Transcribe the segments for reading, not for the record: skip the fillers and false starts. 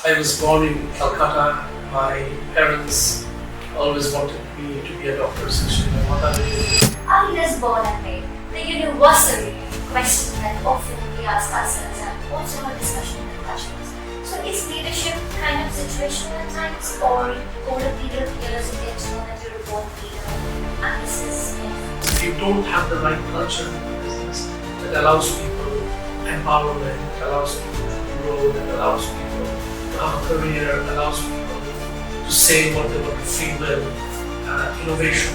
I was born in Calcutta. My parents always wanted me to be a doctor, especially my mother. Rdias born and made the universal question that often we ask ourselves and also have discussion with customers. So is leadership kind of situational at times, or over a period of years you get to know that you're a born leader and this is If you don't have the right culture in the business that allows people empowerment, that allows people to grow, that allows people to have a career, allows people to say what they want to feel well, innovation,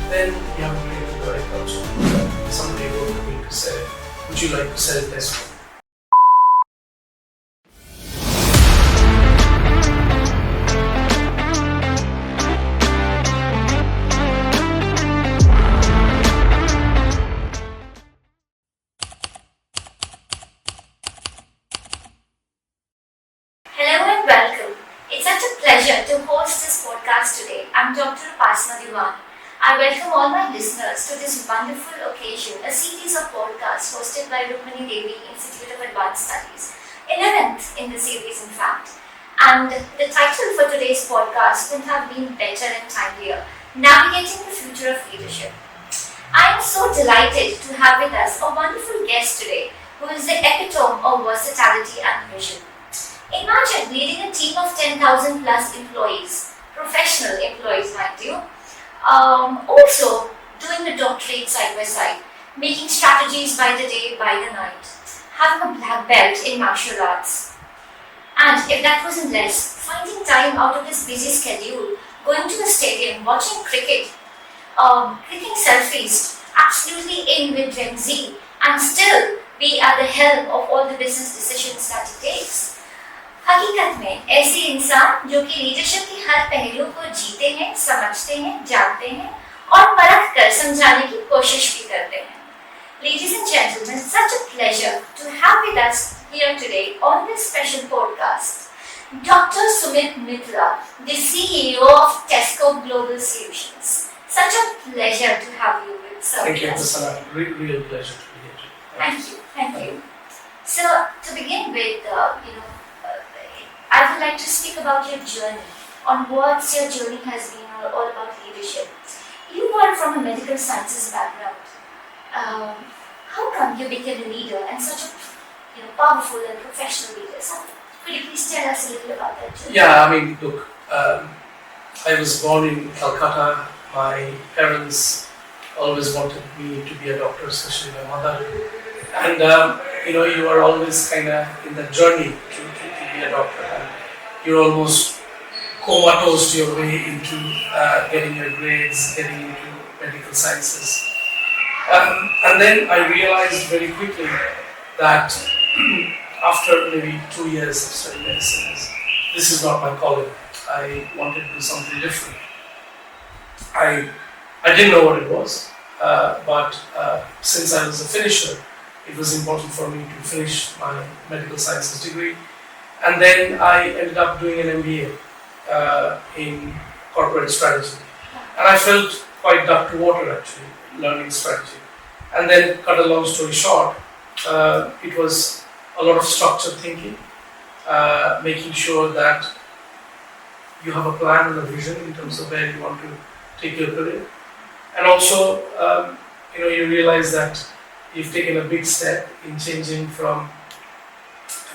then you haven't created the right culture. Somebody wrote to me to say, would you like to sell this one? Hello and welcome. It's such a pleasure to host this podcast today. I'm Dr. Upasana. I welcome all my listeners to this wonderful occasion, a series of podcasts hosted by Rukmini Devi Institute of Advanced Studies, 11th in the series in fact. And the title for today's podcast couldn't have been better and timelier, Navigating the Future of Leadership. I am so delighted to have with us a wonderful guest today who is the epitome of versatility and vision. Imagine leading a team of 10,000 plus employees, professional employees mind you, also doing the doctorate side by side, making strategies by the day, by the night, having a black belt in martial arts. And if that wasn't less, finding time out of his busy schedule, going to the stadium, watching cricket, clicking selfies, absolutely in with Gen Z, and still be at the helm of all the business decisions that he takes. हकीकत में ऐसे इंसान जो कि leadership की हर पहलू को जीते हैं, समझते हैं, जानते हैं और परख कर समझाने की कोशिश भी करते हैं. Ladies and gentlemen, such a pleasure to have with us here today on this special podcast, Dr. Sumit Mitra, the CEO of Tesco Global Solutions. Such a pleasure to have you with us. Thank you, Upasana. Real pleasure to be here. Thank you. So to begin with, I would like to speak about your journey, on what your journey has been all about leadership. You are from a medical sciences background. How come you became a leader and such a powerful and professional leader? So could you please tell us a little about that journey? Yeah, I mean, look, I was born in Calcutta. My parents always wanted me to be a doctor, especially my mother. And you are always kind of in the journey to be a doctor. And you're almost comatose your way into getting your grades, getting into medical sciences. And then I realized very quickly that after maybe 2 years of studying medicine, this is not my calling. I wanted to do something different. I didn't know what it was, but since I was a finisher, it was important for me to finish my medical sciences degree. And then I ended up doing an MBA in corporate strategy. And I felt quite duck to water actually, learning strategy. And then, cut a long story short, it was a lot of structured thinking, making sure that you have a plan and a vision in terms of where you want to take your career. And also, you realize that you've taken a big step in changing from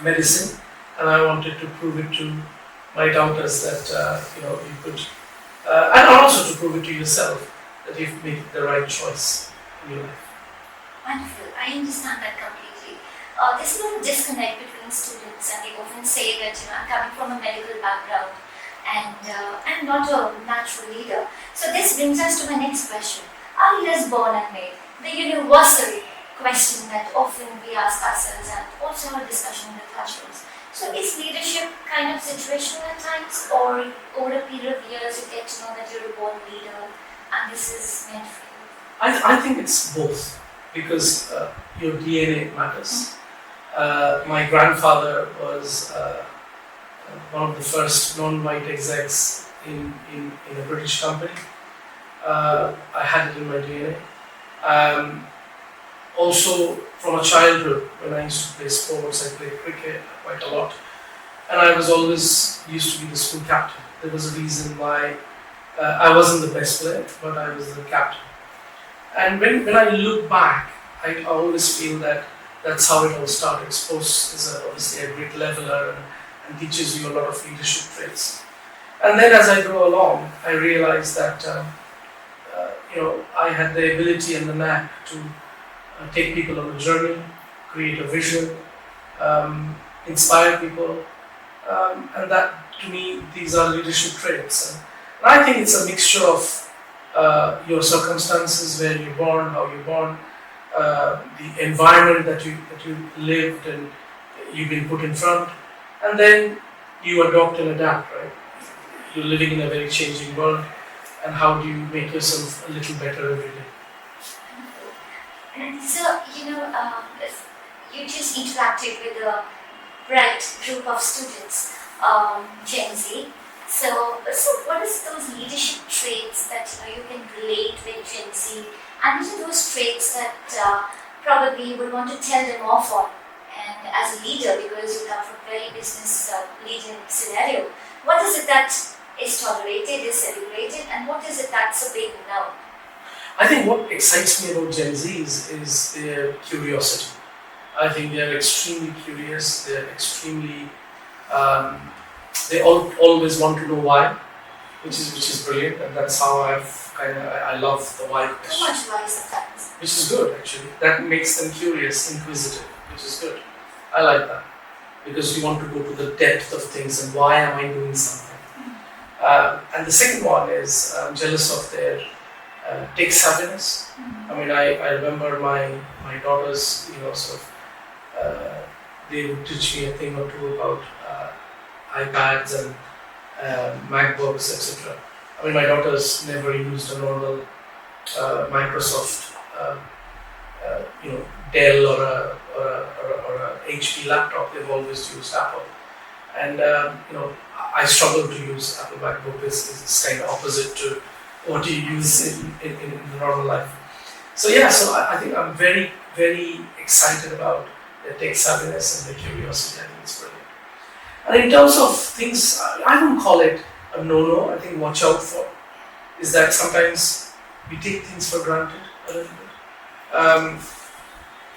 medicine, and I wanted to prove it to my doubters that you could, and also to prove it to yourself that you've made the right choice in your life. Wonderful. I understand that completely. There's a little disconnect between students, and they often say that I'm coming from a medical background and I'm not a natural leader. So this brings us to my next question. Are leaders born and made? The universal question that often we ask ourselves and also have a discussion with classrooms. So is leadership kind of situational at times, or over a period of years you get to know that you're a born leader and this is meant for you? I think it's both, because your DNA matters. My grandfather was one of the first non-white execs in a British company. I had it in my DNA. Also, from a childhood, when I used to play sports, I played cricket quite a lot. and I was always used to be the school captain. There was a reason why I wasn't the best player, but I was the captain. And when I look back, I always feel that that's how it all started. Sports is obviously a great leveler and teaches you a lot of leadership traits. And then as I go along, I realized that I had the ability and the knack to take people on a journey, create a vision, inspire people, and that to me these are leadership traits. And I think it's a mixture of your circumstances, where you're born, how you're born, the environment that you lived and you've been put in front, and then you adopt and adapt, right? You're living in a very changing world, and how do you make yourself a little better every day? So, you just interacted with a bright group of students, Gen Z. So what is those leadership traits that you can relate with Gen Z, and what are those traits that probably you would want to tell them off on? And as a leader, because you come from a very business leading scenario, what is it that is tolerated, is celebrated, and what is it that's a big no? I think what excites me about Gen Zs is their curiosity. I think they are extremely curious. They are extremely. They always want to know why, which is brilliant, and that's how I love the why question. Too much why sometimes. Which is good actually. That makes them curious, inquisitive, which is good. I like that because you want to go to the depth of things and why am I doing something. And the second one is jealous of their tech savviness. I mean, I remember my daughters, they would teach me a thing or two about iPads and MacBooks, etc. I mean, my daughters never used a normal Microsoft, Dell or a HP laptop. They've always used Apple, and I struggle to use Apple MacBook. It's kind of opposite to what you use in the normal life. So I think I'm very, very excited about the tech savviness and the curiosity. I think it's brilliant. And in terms of things, I don't call it a no-no. I think watch out for is that sometimes we take things for granted a little bit, and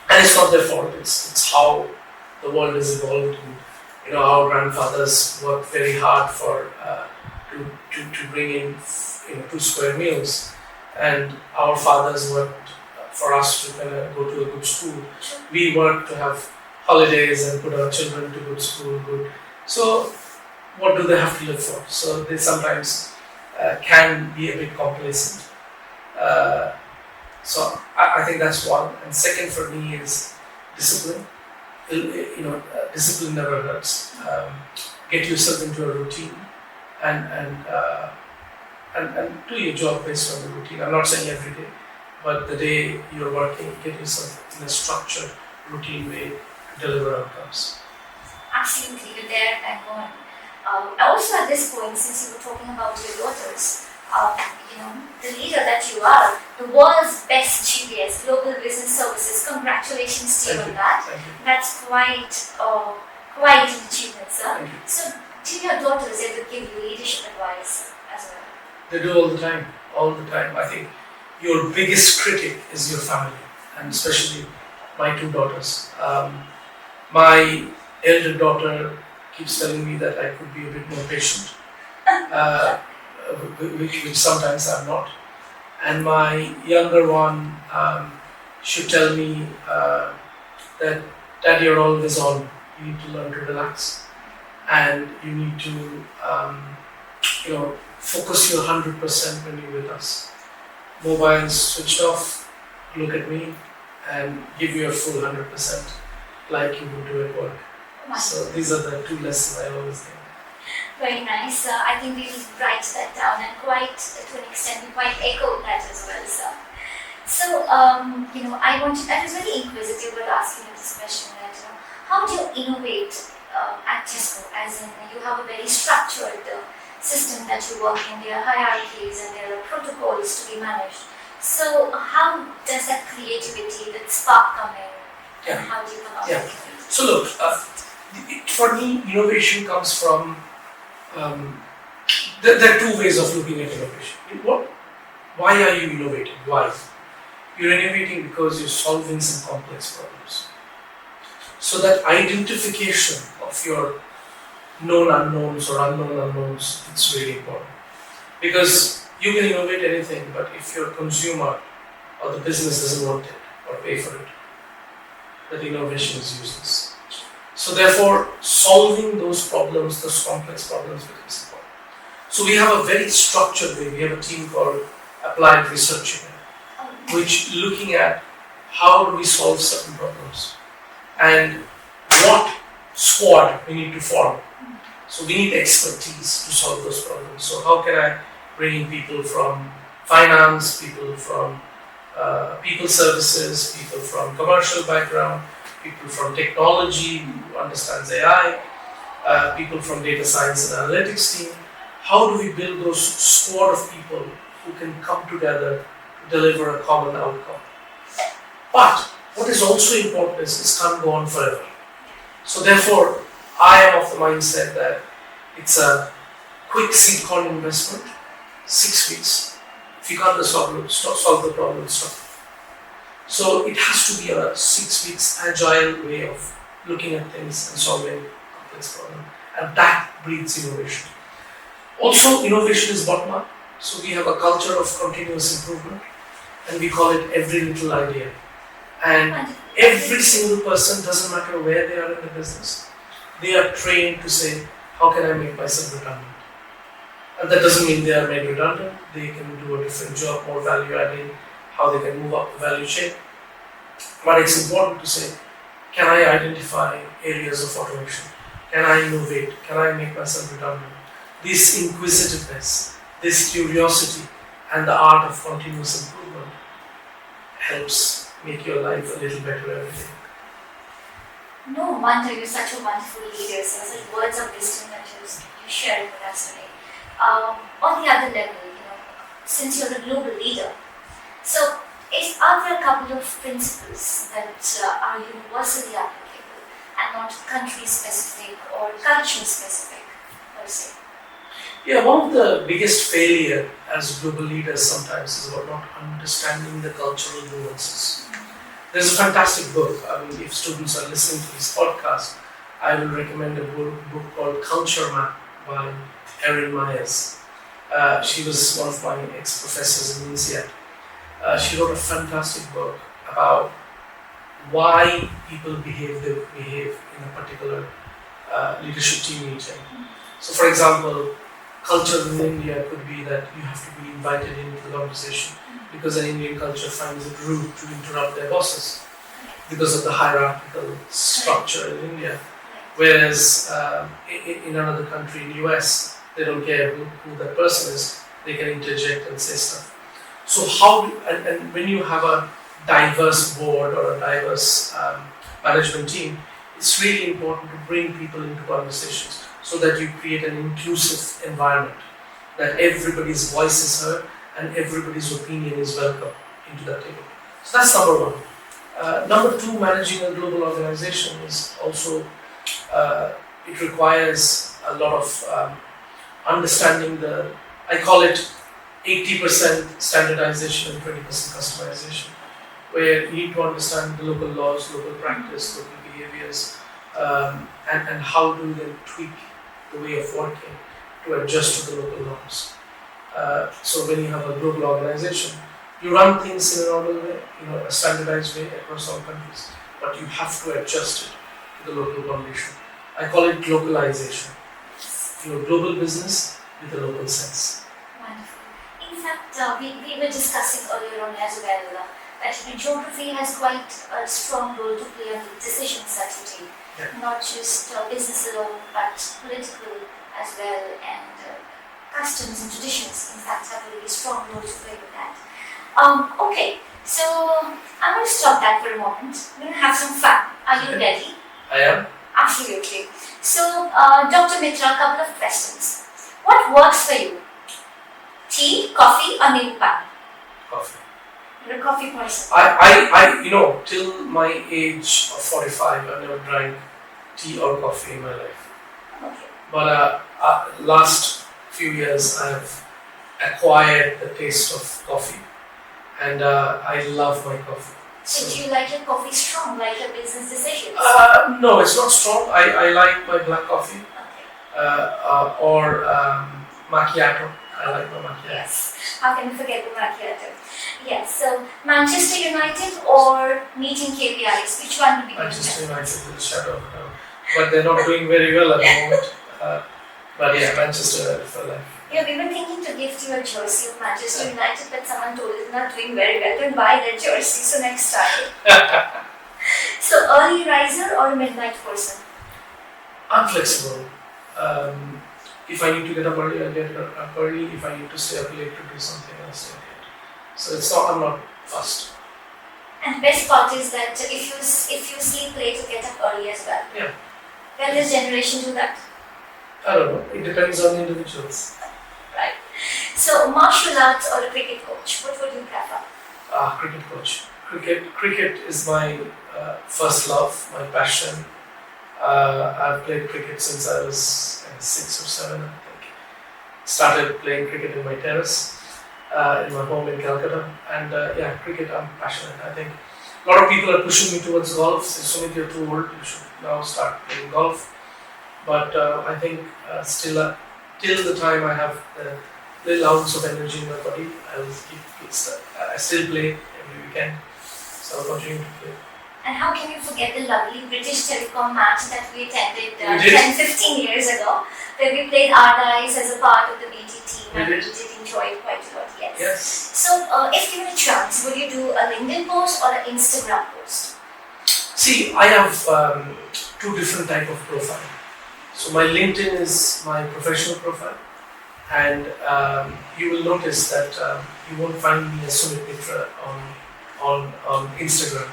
it's not their fault. It's how the world has evolved. And, our grandfathers worked very hard for to bring in 2 square meals, and our fathers worked for us to kind of go to a good school. We worked to have holidays and put our children to good school. So, what do they have to live for? So they sometimes can be a bit complacent. So I think that's one. And second for me is discipline. Discipline never hurts. Get yourself into a routine and do your job based on the routine. I'm not saying every day, but the day you're working, get yourself in a structured, routine way to deliver outcomes. Absolutely, you're there and on. Also at this point, since you were talking about your daughters, the leader that you are, the world's best GBS, Global Business Services, congratulations to you on that. That's quite an achievement, sir. So, do your daughters ever give you leadership advice as well? They do all the time. I think your biggest critic is your family, and especially my 2 daughters. My elder daughter keeps telling me that I could be a bit more patient, which sometimes I'm not. And my younger one should tell me that, Dad, you're always on. You need to learn to relax, and you need to, focus your 100% when you're with us. Mobiles switched off. Look at me, and give your full 100%, like you would do at work. So these are the 2 lessons I always think. Very nice. I think we'll write that down, and quite to an extent, we quite echo that as well, sir. So, I was very inquisitive about asking you this question. That how do you innovate at Tesco? As in, you have a very structured system that you work in. There are hierarchies and there are protocols to be managed. So, how does that creativity, that spark come in? And how do you come up with it? So look, For me, innovation comes from, there are two ways of looking at innovation. Why are you innovating? Why? You're innovating because you're solving some complex problems. So that identification of your known unknowns or unknown unknowns, it's really important. Because you can innovate anything, but if your consumer or the business doesn't want it or pay for it, that innovation is useless. So therefore, solving those problems, those complex problems becomes important. So we have a very structured way. We have a team called Applied Research Unit, which looking at how do we solve certain problems and what squad we need to form. So we need expertise to solve those problems. So how can I bring in people from finance, people from people services, people from commercial background, people from technology who understands AI, people from data science and analytics team. How do we build those squad of people who can come together to deliver a common outcome? But what is also important is this can't go on forever. So therefore, I am of the mindset that it's a quick seed corn investment, 6 weeks. If you can't solve the problem, stop. So it has to be a 6 weeks agile way of looking at things and solving complex problems, and that breeds innovation. Also, innovation is bottom up. So we have a culture of continuous improvement, and we call it every little idea. And every single person, doesn't matter where they are in the business, they are trained to say, how can I make myself redundant? And that doesn't mean they are made redundant. They can do a different job, more value adding, how they can move up the value chain. But it's important to say, can I identify areas of automation? Can I innovate? Can I make myself redundant? This inquisitiveness, this curiosity, and the art of continuous improvement helps make your life a little better every day. No wonder you're such a wonderful leader. So such words of wisdom that you shared with us today. On the other level, since you're a global leader, so are there a couple of principles that are universally applicable and not country specific or culture specific per se? Yeah, one of the biggest failure as global leaders sometimes is about not understanding the cultural nuances. There's a fantastic book. I mean, if students are listening to this podcast, I will recommend a book called Culture Map by Erin Myers. She was one of my ex-professors in INSEAD. She wrote a fantastic book about why people behave they behave in a particular leadership team meeting. So, for example, culture in India could be that you have to be invited into the conversation because an Indian culture finds it rude to interrupt their bosses because of the hierarchical structure in India. Whereas in another country, in US, they don't care who that person is, they can interject and say stuff. So and when you have a diverse board or a diverse management team, it's really important to bring people into conversations so that you create an inclusive environment, that everybody's voice is heard and everybody's opinion is welcome into that table. So that's number one. Number two, managing a global organization is also, it requires a lot of understanding I call it 80% standardization and 20% customization, where you need to understand the local laws, local practice, local behaviors, and how do they tweak the way of working to adjust to the local norms. So when you have a global organization, you run things in a normal way, a standardized way across all countries, but you have to adjust it to the local condition. I call it localization. Global business with a local sense. Wonderful. In fact, we were discussing earlier on as well that geography has quite a strong role to play in the decisions that you take. Yeah. Not just business alone, but political as well, and customs and traditions, in fact, have a really strong role to play with that. Okay, so I'm going to stop that for a moment. We're going to have some fun. Are you ready? I am. Absolutely. So, Dr. Mitra, a couple of questions. What works for you? Tea, coffee, or milk pan? Coffee. You're a coffee person. I till my age of 45, I never drank tea or coffee in my life. Okay. But last few years I have acquired the taste of coffee, and I love my coffee. So do you like your coffee strong, like your business decisions? No, it's not strong. I like my black coffee Okay. or macchiato. I like my macchiato. Yes. How can we forget the macchiato? Yes. So Manchester United or meeting KPIs? Which one would be Manchester United with a shadow of a doubt. But they're not doing very well at the moment. But yeah, Manchester United for life. Yeah, we were thinking to gift you a jersey of Manchester United, but someone told us not doing very well. Don't buy that jersey. So next time. So early riser or midnight person? I'm flexible. If I need to get up early, I'll get up early. If I need to stay up late to do something, I'll stay up late. So I'm not fussed. And the best part is that if you sleep late, you get up early as well. Yeah. Will this generation do that? I don't know. It depends on the individuals. Right. So martial arts or a cricket coach? What would you prefer? Cricket coach. Cricket is my first love, my passion. I've played cricket since I was 6 or 7, I think. Started playing cricket in my terrace, in my home in Calcutta. And yeah, cricket, I'm passionate. I think a lot of people are pushing me towards golf. Say, Sumit, you're too old, you should now start playing golf. But I think still, till the time I have the little ounce of energy in my body, I will keep I still play every weekend. So I'll continue to play. And how can you forget the lovely British Telecom match that we attended 10-15 years ago, where we played Rdias as a part of the BT team, and we did enjoy it quite a lot, yes. So, if given a chance, would you do a LinkedIn post or an Instagram post? See, I have 2 different type of profile. So my LinkedIn is my professional profile, and you will notice that you won't find me as Sumit Mitra on Instagram.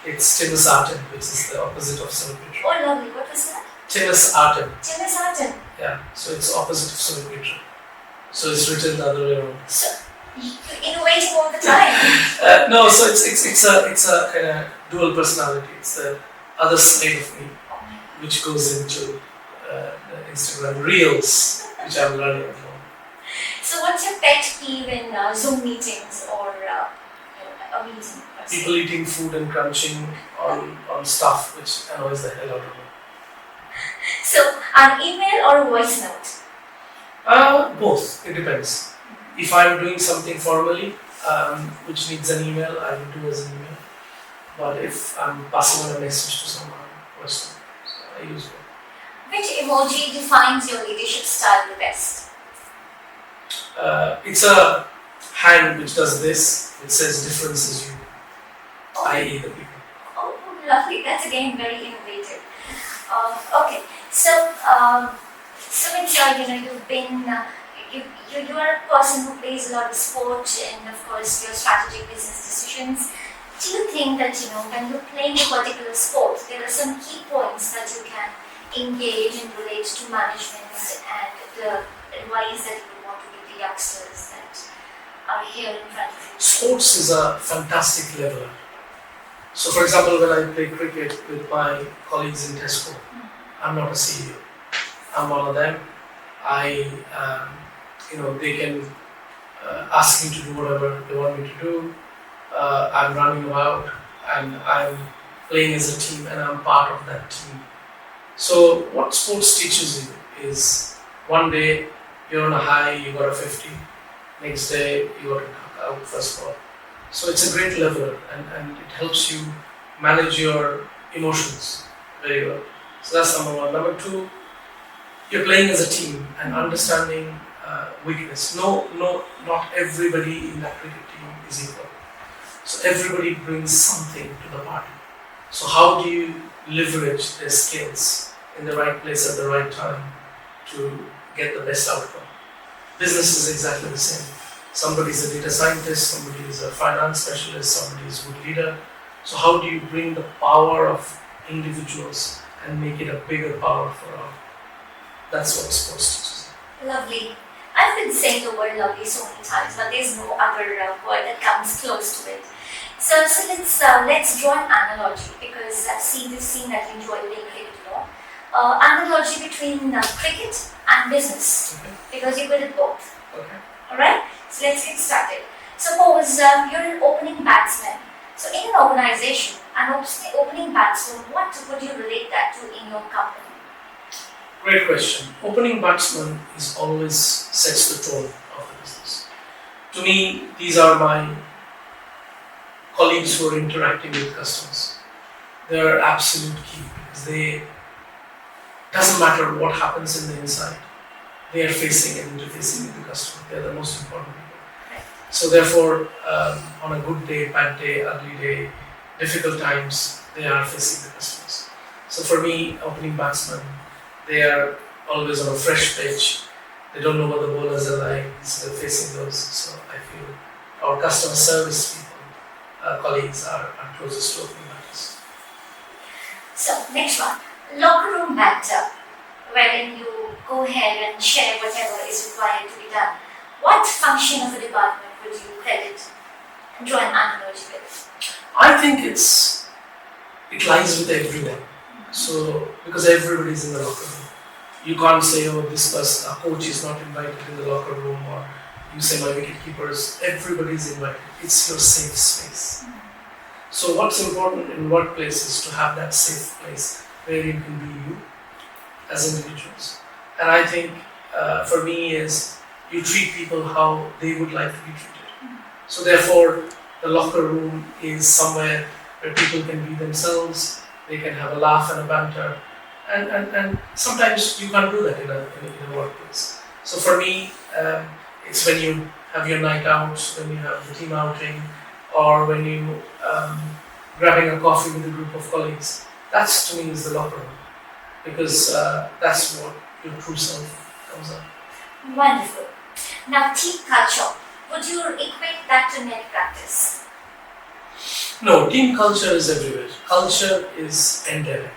It's Timus Arten, which is the opposite of Sumit Mitra. Oh, lovely. What was that? Timus Arten. Timus Arten. Yeah, so it's opposite of Sumit Mitra. So it's written the other way around. So you're innovating all the time. No, so it's a kind of dual personality. It's the other side of me, which goes into the Instagram Reels, which I'm learning at the moment. So what's your pet peeve in Zoom meetings or a meeting? People eating food and crunching on stuff which annoys the hell out of me. So, an email or a voice note? Both. It depends. If I'm doing something formally, which needs an email, I will do as an email. But if I'm passing on a message to someone, voice note. So I use both. Which emoji defines your leadership style the best? It's a hand which does this. It says difference is you. I.e. the people. Oh, lovely. That's again very innovative. Okay. So, Sumit, you've been, you are a person who plays a lot of sport and of course your strategic business decisions. Do you think that, when you're playing a particular sport, there are some key points that you can engage and relate to management and the advice that you would want to give the youngsters that are here in front of you? Sports is a fantastic leveler. So, for example, when I play cricket with my colleagues in Tesco, I'm not a CEO. I'm one of them. They can ask me to do whatever they want me to do. I'm running about and I'm playing as a team and I'm part of that team. So, what sports teaches you is one day you're on a high, you got a 50. Next day you got to out first ball. So it's a great leveler and it helps you manage your emotions very well. So that's number one. Number two, you're playing as a team and understanding weakness. No, not everybody in that cricket team is equal. So everybody brings something to the party. So how do you leverage their skills in the right place at the right time to get the best outcome? Business is exactly the same. Somebody is a data scientist, somebody is a finance specialist, somebody is a good leader. So how do you bring the power of individuals and make it a bigger power for all? That's what sports teaches. Lovely. I've been saying the word lovely so many times, but there's no other word that comes close to it. So let's draw an analogy, because I've seen this scene that you enjoy playing cricket a lot. analogy between cricket and business, Okay. because you're good at both. Okay. Alright, so let's get started. Suppose you're an opening batsman. So in an organization, an opening batsman, what would you relate that to in your company? Great question. Opening batsman is always sets the tone of the business. To me, these are my colleagues who are interacting with customers. They are absolute key because they doesn't matter what happens in the inside. They are facing and interfacing with the customer. They are the most important people. So therefore, on a good day, bad day, ugly day, difficult times, they are facing the customers. So for me, opening batsmen, they are always on a fresh pitch. They don't know what the bowlers are like, so they're facing those. So I feel our customer service people, colleagues are closest to opening batsmen. So next one, locker room banter, wherein you go ahead and share whatever is required to be done. What function of a department would you credit and draw an analogy with? I think it lies with everyone. So because everybody is in the locker room, you can't say, oh, this person, a coach is not invited in the locker room, or you say my wicket keepers. Everybody is invited. It's your safe space. So what's important in workplace is to have that safe place where you can be you as individuals. And I think for me is you treat people how they would like to be treated. So therefore, the locker room is somewhere where people can be themselves, they can have a laugh and a banter, and sometimes you can't do that in a workplace. So for me, it's when you have your night out, when you have the team outing, or when you grabbing a coffee with a group of colleagues. That's to me is the locker room, because that's what your true self comes out. Wonderful. Now, team culture, would you equate that to net practice? No, team culture is everywhere. Culture is endemic.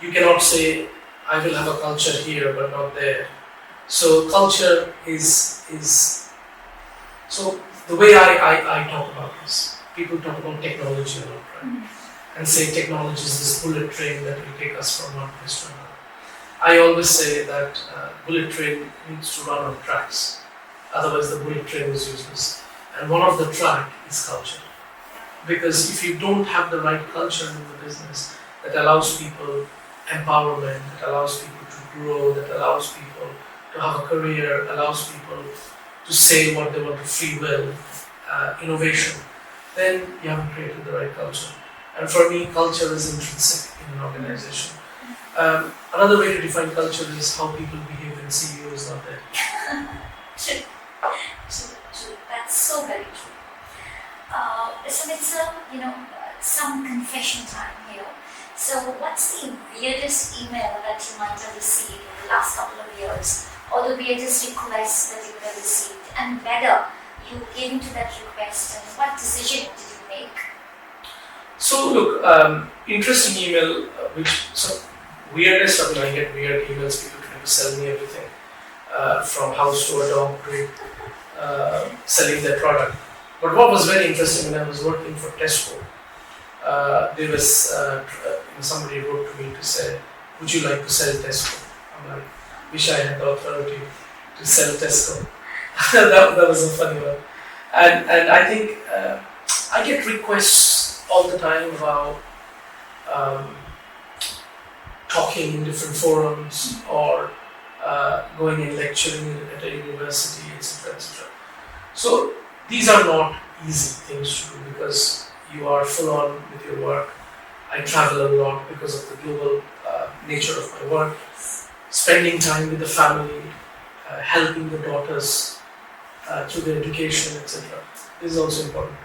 You cannot say, I will have a culture here but not there. So culture is so the way I talk about this, people talk about technology a lot, right? And say technology is this bullet train that will take us from one place to another. I always say that bullet train needs to run on tracks, otherwise the bullet train is useless. And one of the track is culture. Because if you don't have the right culture in the business that allows people empowerment, that allows people to grow, that allows people to have a career, allows people to say what they want to free will, innovation, then you haven't created the right culture. And for me, culture is intrinsic in an organization. Another way to define culture is how people behave when CEO is not there. True. That's so very true. So it's some confession time here. So what's the weirdest email that you might have received in the last couple of years, or the weirdest request that you would have received, and whether you gave into that request and what decision did you make? So look, interesting email, weirdest, I mean, I get weird emails, people trying to sell me everything, from house to a dog breed, selling their product. But what was very interesting when I was working for Tesco, there was somebody wrote to me to say, would you like to sell Tesco? I'm like, wish I had the authority to sell Tesco. that was a funny one. And I think I get requests all the time about talking in different forums or going and lecturing at a university, etc., etc. So these are not easy things to do because you are full on with your work. I travel a lot because of the global nature of my work. Spending time with the family, helping the daughters through their education, etc. is also important.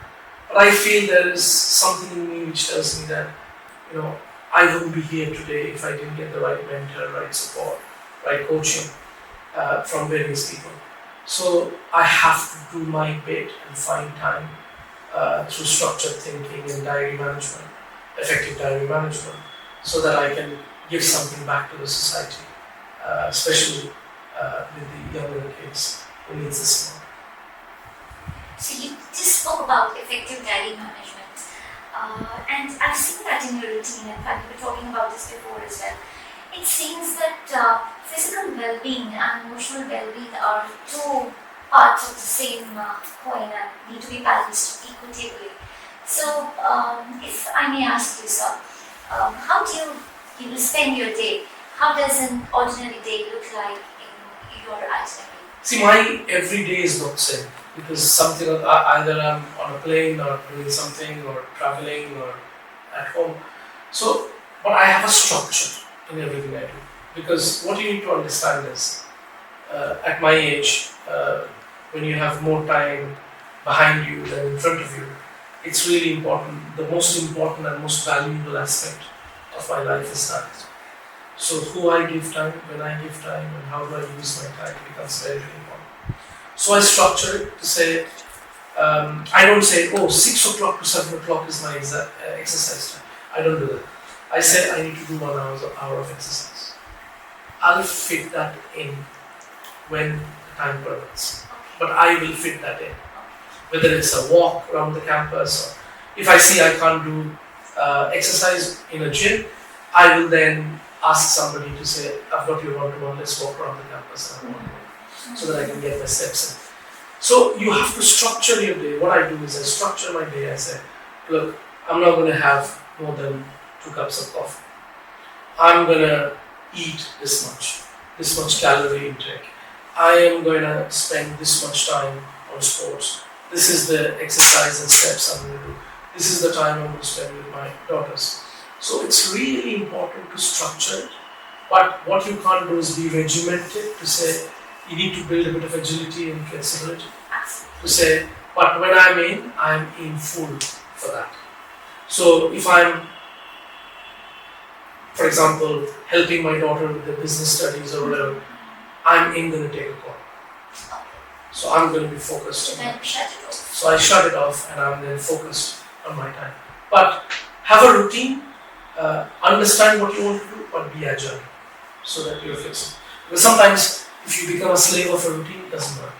But I feel there is something in me which tells me that, I wouldn't be here today if I didn't get the right mentor, right support, right coaching from various people. So I have to do my bit and find time through structured thinking and diary management, effective diary management, so that I can give something back to the society, especially with the younger kids who need this more. So you just spoke about effective diary management, and I've seen that in your routine. In fact, we were talking about this before as well. it seems that physical well-being and emotional well-being are two parts of the same coin and need to be balanced equitably. So, if I may ask you, sir, how do you spend your day? How does an ordinary day look like in your itinerary? See, my every day is not the same because something either I'm on a plane or doing something or traveling or at home. So, but I have a structure in everything I do because what you need to understand is at my age, when you have more time behind you than in front of you, it's really important. The most important and most valuable aspect of my life is that. So who I give time, when I give time, and how do I use my time becomes very, very important. So I structure it to say, I don't say, 6 o'clock to 7 o'clock is my exercise time. I don't do that. I say I need to do 1 hour of exercise. I'll fit that in when time permits. But I will fit that in. Whether it's a walk around the campus, or if I see I can't do exercise in a gym, I will then ask somebody to say, I've got your one-to-one, let's walk around the campus and one-to-one, so that I can get my steps in. So you have to structure your day. What I do is I structure my day. I say, look, I'm not going to have more than 2 cups of coffee. I'm going to eat this much calorie intake. I am going to spend this much time on sports. This is the exercise and steps I'm going to do. This is the time I'm going to spend with my daughters. So it's really important to structure it. But what you can't do is be regimented to say, you need to build a bit of agility and flexibility. To say, but when I'm in full for that. So if I'm, for example, helping my daughter with the business studies or whatever, I'm going to take a call. So I'm going to be focused. So I shut it off and I'm then focused on my time. But have a routine, understand what you want to do, but be agile so that you're flexible. Because sometimes if you become a slave of a routine, it doesn't work.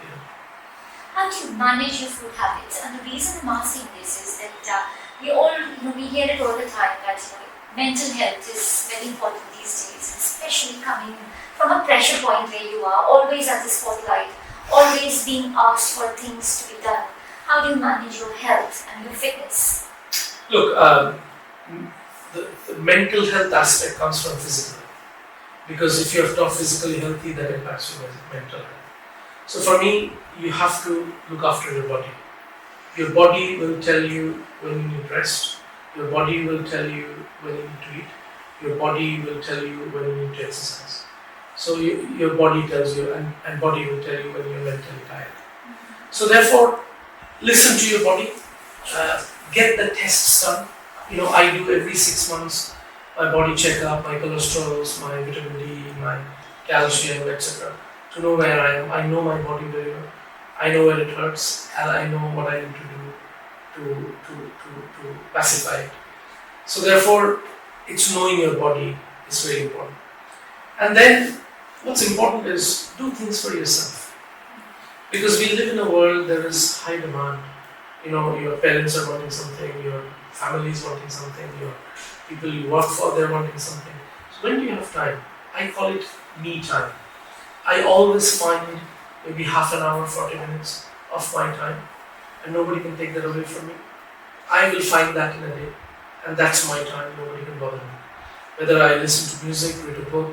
How do you manage your food habits? And the reason I'm asking this is that we hear it all the time that mental health is very important these days, especially coming from a pressure point where you are always at the spotlight, always being asked for things to be done. How do you manage your health and your fitness? Look, the mental health aspect comes from physical. Because if you're not physically healthy, that impacts your mental health. So for me, you have to look after your body. Your body will tell you when you need rest. Your body will tell you when you need to eat. Your body will tell you when you need to exercise. So your body tells you, and body will tell you when you're mentally tired. So therefore, listen to your body. Get the tests done. I do every 6 months my body checkup, my cholesterols, my vitamin D, my calcium, etc. To know where I am. I know my body very well. I know where it hurts, and I know what I need to do to pacify it. So therefore, it's knowing your body is very important. And then, what's important is do things for yourself. Because we live in a world there is high demand. Your parents are wanting something, your family is wanting something, your people you work for, they're wanting something. So when do you have time? I call it me time. I always find maybe half an hour, 40 minutes of my time, and nobody can take that away from me. I will find that in a day, and that's my time, nobody can bother me. Whether I listen to music, read a book,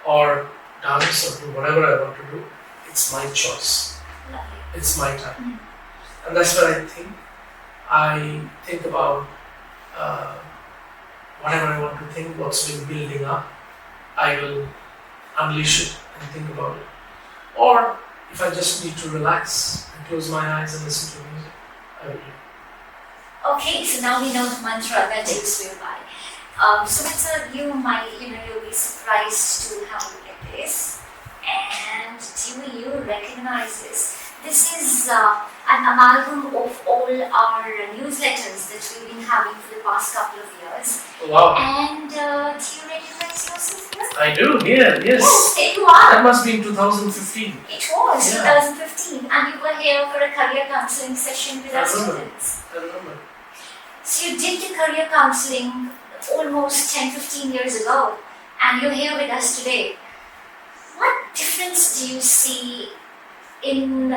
or dance, or do whatever I want to do, it's my choice. It's my time. And that's what I think. I think about whatever I want to think, what's been building up, I will unleash it and think about it. Or if I just need to relax and close my eyes and listen to music, I will do it. Okay, so now we know the mantra that takes you by. Sumit sir, you'll be surprised to have a look at this. And do you recognize this? This is an amalgam of all our newsletters that we've been having for the past couple of years. Wow. And do you recognize yourself here? I do, yes. Yes, there you are. That must be in 2015. It was 2015, and you were here for a career counselling session with our students. I remember. So you did the career counselling almost 10-15 years ago, and you're here with us today. What difference do you see in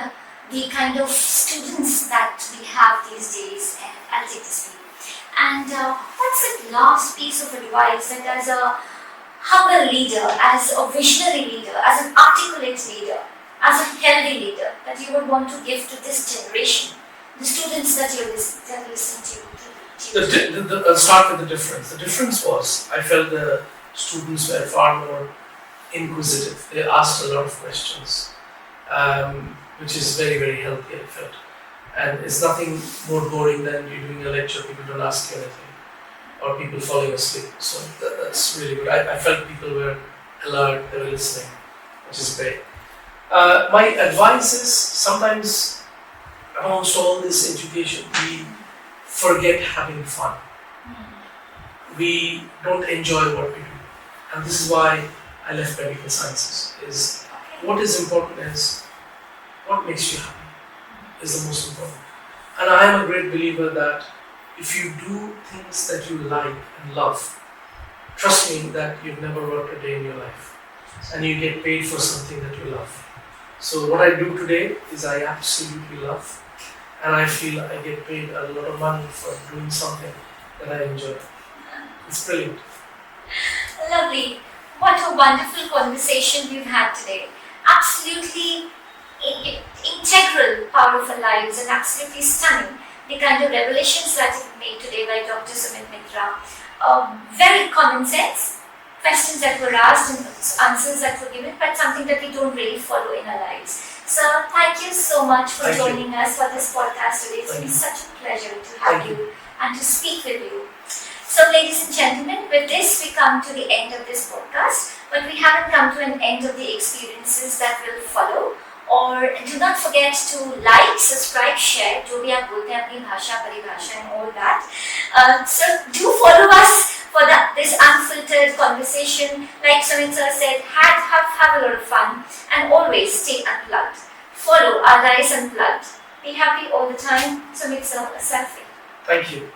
the kind of students that we have these days? And I'll take this lead. And what's the last piece of advice that as a humble leader, as a visionary leader, as an articulate leader, as a healthy leader that you would want to give to this generation, the students that you're listening to? I'll start with the difference. The difference was, I felt the students were far more inquisitive. They asked a lot of questions, which is very, very healthy, I felt. And it's nothing more boring than you doing a lecture, people don't ask you anything, or people falling asleep. So that's really good. I felt people were alert, they were listening, which is great. My advice is, sometimes amongst all this education, we forget having fun. We don't enjoy what we do. And this is why I left medical sciences. Is what is important is what makes you happy is the most important. And I am a great believer that if you do things that you like and love, trust me that you've never worked a day in your life, and you get paid for something that you love. So what I do today is I absolutely love, and I feel I get paid a lot of money for doing something that I enjoy. It's brilliant. Lovely. What a wonderful conversation we've had today. Absolutely integral part of our lives and absolutely stunning. The kind of revelations that are made today by Dr. Sumit Mitra. Very common sense, questions that were asked and answers that were given, but something that we don't really follow in our lives. So thank you so much for joining us for this podcast today. It's been such a pleasure to have you and to speak with you. So ladies and gentlemen, with this we come to the end of this podcast, but we haven't come to an end of the experiences that will follow. Or do not forget to like, subscribe, share, जो भी आप बोलते हैं अपनी भाषा, परिभाषा and all that. So do follow us for this unfiltered conversation. Like Sumit sir said, have a lot of fun and always stay unplugged. Follow Rdias Unplugged. Be happy all the time. Sumit sir, a selfie. Thank you.